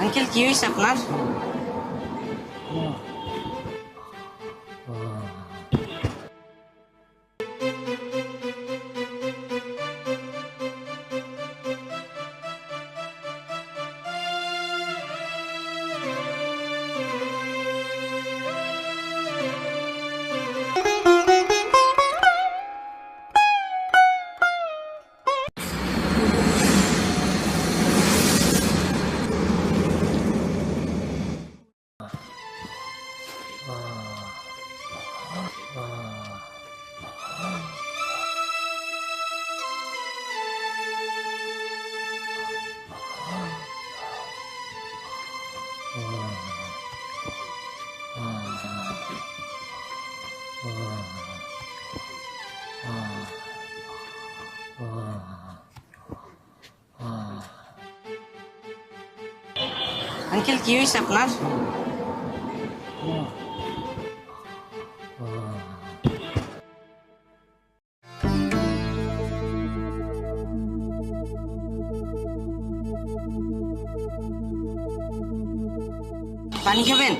Uncle কি হয়েছে আপনার? আঙ্কেল কি হয়েছে আপনার? পানি খাবেন?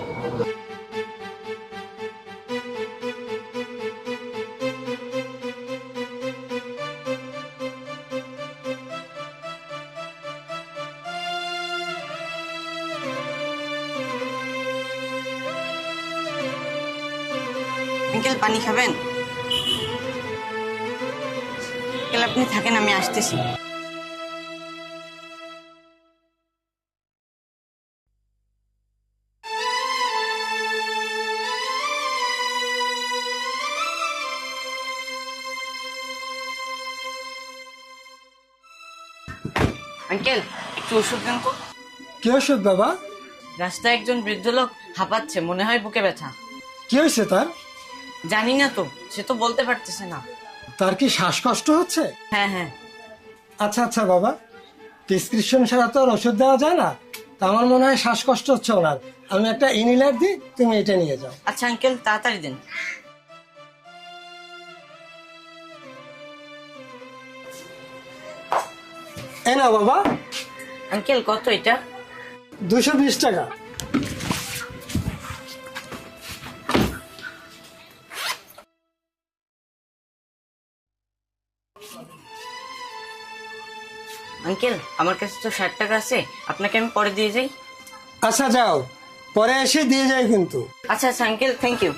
আঙ্কেল পানি খাবেন? আঙ্কেল আপনি থাকেন, আমি আসতেছি। আঙ্কেল একটু ওষুধ দেন তো। কি ওষুধ বাবা? রাস্তায় একজন বৃদ্ধ লোক হাঁপাচ্ছে, মনে হয় বুকে ব্যথা। কি হয়েছে তার? জানি না তো, সে তো বলতে পারতেছে না। তার কি শ্বাসকষ্ট হচ্ছে? হ্যাঁ হ্যাঁ। আচ্ছা আচ্ছা বাবা, প্রেসক্রিপশন ছাড়া তো আর ওষুধ দেওয়া যায় না। তা আমার মনে হয় শ্বাসকষ্ট হচ্ছে ওনার। আমি একটা ইনহেলার দিই, তুমি এটা নিয়ে যাও। আচ্ছা আঙ্কেল তাড়াতাড়ি দেন। এই না বাবা, আঙ্কেল কত এটা? 220 টাকা। আঙ্কেল আমার কাছে তো 60 টাকা আছে, আপনাকে আমি পরে দিয়ে যাই। আচ্ছা যাও, পরে এসে দিয়ে যাই কিন্তু। আচ্ছা আচ্ছা আঙ্কেল, থ্যাংক ইউ।